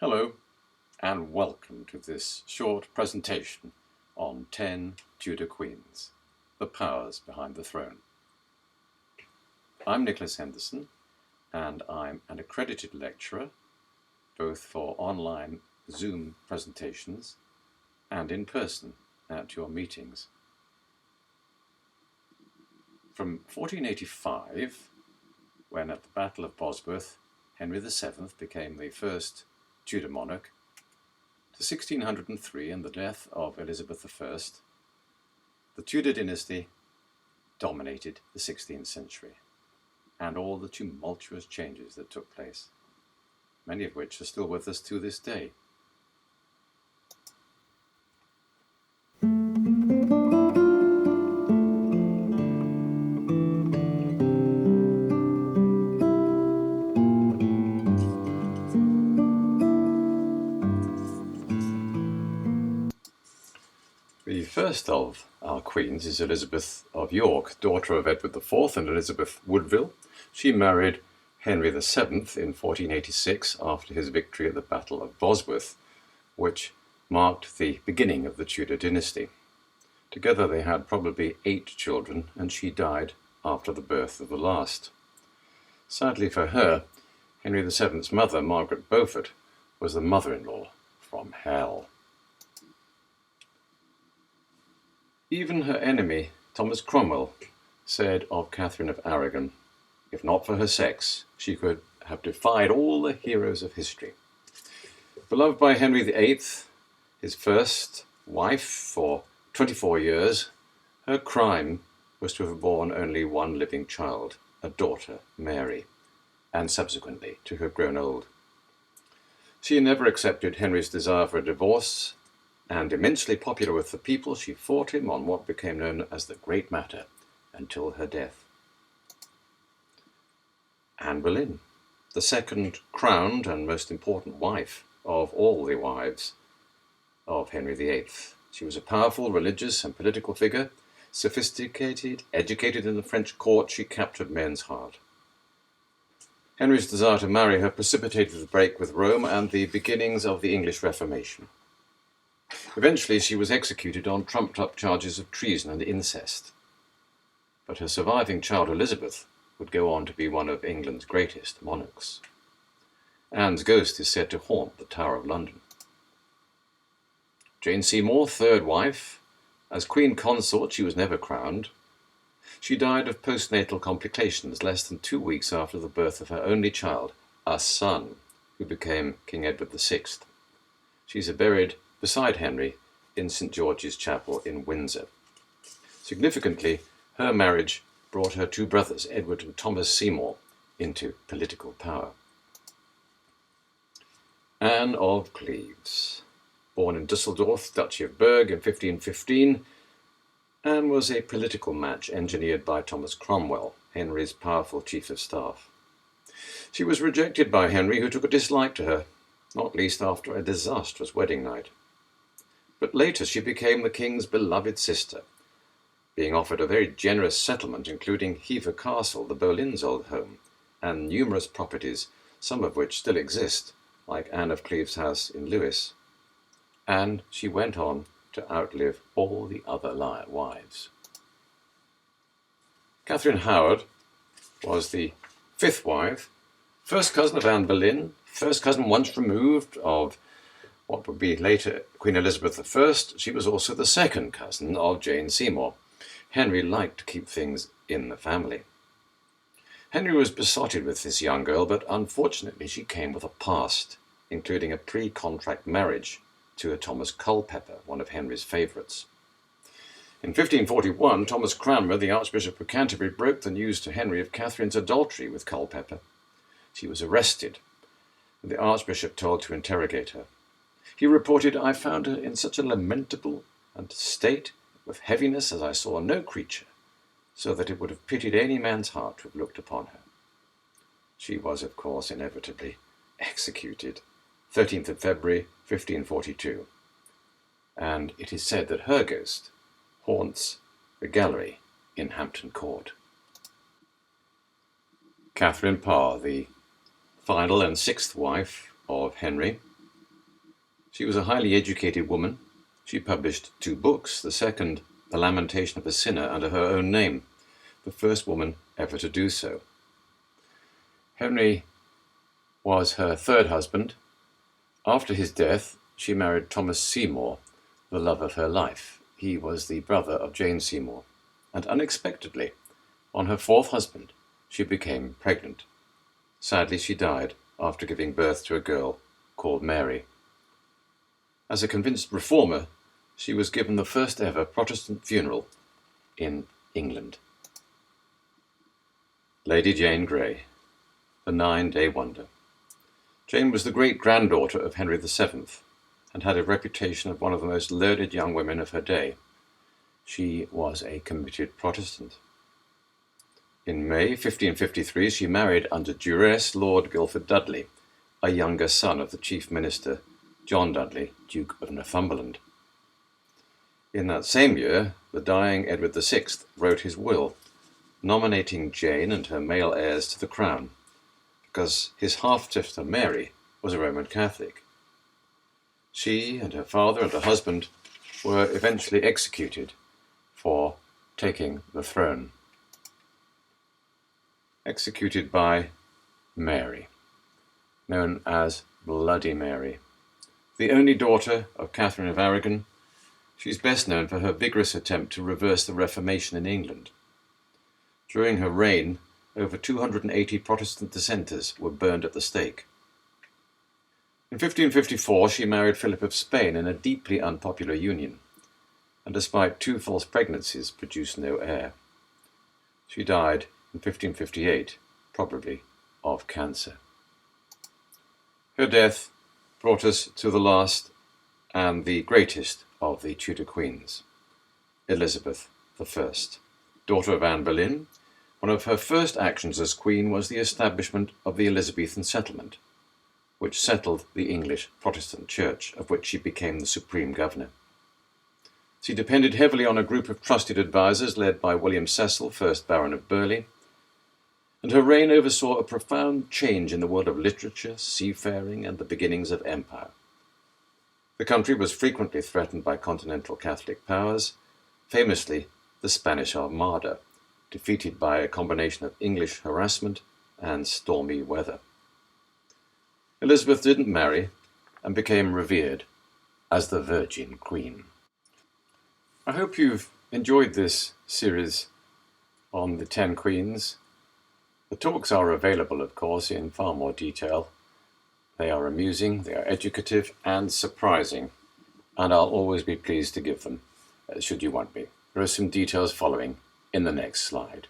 Hello and welcome to this short presentation on 10 Tudor Queens, the powers behind the throne. I'm Nicholas Henderson and I'm an accredited lecturer both for online Zoom presentations and in person at your meetings. From 1485, when at the Battle of Bosworth Henry VII became the first Tudor monarch, to 1603 and the death of Elizabeth I, the Tudor dynasty dominated the 16th century and all the tumultuous changes that took place, many of which are still with us to this day. The first of our queens is Elizabeth of York, daughter of Edward IV and Elizabeth Woodville. She married Henry VII in 1486 after his victory at the Battle of Bosworth, which marked the beginning of the Tudor dynasty. Together they had probably 8 children, and she died after the birth of the last. Sadly for her, Henry VII's mother, Margaret Beaufort, was the mother-in-law from hell. Even her enemy, Thomas Cromwell, said of Catherine of Aragon, if not for her sex, she could have defied all the heroes of history. Beloved by Henry VIII, his first wife for 24 years, her crime was to have borne only one living child, a daughter, Mary, and subsequently to have grown old. She never accepted Henry's desire for a divorce, and immensely popular with the people, she fought him on what became known as the Great Matter until her death. Anne Boleyn, the second crowned and most important wife of all the wives of Henry VIII. She was a powerful religious and political figure, sophisticated, educated in the French court. She captured men's heart. Henry's desire to marry her precipitated the break with Rome and the beginnings of the English Reformation. Eventually she was executed on trumped-up charges of treason and incest. But her surviving child Elizabeth would go on to be one of England's greatest monarchs. Anne's ghost is said to haunt the Tower of London. Jane Seymour, third wife. As Queen Consort, she was never crowned. She died of postnatal complications less than 2 weeks after the birth of her only child, a son, who became King Edward VI. She's buried beside Henry in St. George's Chapel in Windsor. Significantly, her marriage brought her 2 brothers, Edward and Thomas Seymour, into political power. Anne of Cleves, born in Dusseldorf, Duchy of Berg in 1515, Anne was a political match engineered by Thomas Cromwell, Henry's powerful chief of staff. She was rejected by Henry, who took a dislike to her, not least after a disastrous wedding night. But later she became the king's beloved sister, being offered a very generous settlement including Hever Castle, the Boleyns' old home, and numerous properties, some of which still exist, like Anne of Cleves' house in Lewes. And she went on to outlive all the other wives. Catherine Howard was the 5th wife, first cousin of Anne Boleyn, first cousin once removed of what would be later Queen Elizabeth I. She was also the second cousin of Jane Seymour. Henry liked to keep things in the family. Henry was besotted with this young girl, but unfortunately she came with a past, including a pre-contract marriage to a Thomas Culpeper, one of Henry's favourites. In 1541, Thomas Cranmer, the Archbishop of Canterbury, broke the news to Henry of Catherine's adultery with Culpeper. She was arrested, and the Archbishop told to interrogate her. He reported, I found her in such a lamentable and state with heaviness as I saw no creature, so that it would have pitied any man's heart to have looked upon her. She was, of course, inevitably executed, 13th of February, 1542. And it is said that her ghost haunts the gallery in Hampton Court. Catherine Parr, the final and 6th wife of Henry, She was a highly educated woman. She published 2 books, the second, The Lamentation of a Sinner, under her own name, the first woman ever to do so. Henry was her 3rd husband. After his death, she married Thomas Seymour, the love of her life. He was the brother of Jane Seymour, and unexpectedly, on her 4th husband, she became pregnant. Sadly, she died after giving birth to a girl called Mary. As a convinced reformer, she was given the first ever Protestant funeral in England. Lady Jane Grey, the 9-day wonder. Jane was the great-granddaughter of Henry VII and had a reputation of one of the most learned young women of her day. She was a committed Protestant. In May 1553, she married under duress Lord Guildford Dudley, a younger son of the chief minister, John Dudley, Duke of Northumberland. In that same year, the dying Edward VI wrote his will, nominating Jane and her male heirs to the crown, because his half-sister Mary was a Roman Catholic. She and her father and her husband were eventually executed for taking the throne. Executed by Mary, known as Bloody Mary. The only daughter of Catherine of Aragon, she's best known for her vigorous attempt to reverse the Reformation in England. During her reign, over 280 Protestant dissenters were burned at the stake. In 1554, she married Philip of Spain in a deeply unpopular union, and despite 2 false pregnancies, produced no heir. She died in 1558, probably of cancer. Her death brought us to the last and the greatest of the Tudor Queens, Elizabeth I, daughter of Anne Boleyn. One of her first actions as Queen was the establishment of the Elizabethan settlement, which settled the English Protestant Church, of which she became the supreme governor. She depended heavily on a group of trusted advisers led by William Cecil, 1st Baron of Burghley, and her reign oversaw a profound change in the world of literature, seafaring, and the beginnings of empire. The country was frequently threatened by continental Catholic powers, famously the Spanish Armada, defeated by a combination of English harassment and stormy weather. Elizabeth didn't marry and became revered as the Virgin Queen. I hope you've enjoyed this series on the 10 Queens. The talks are available, of course, in far more detail. They are amusing, they are educative and surprising, and I'll always be pleased to give them, should you want me. There are some details following in the next slide.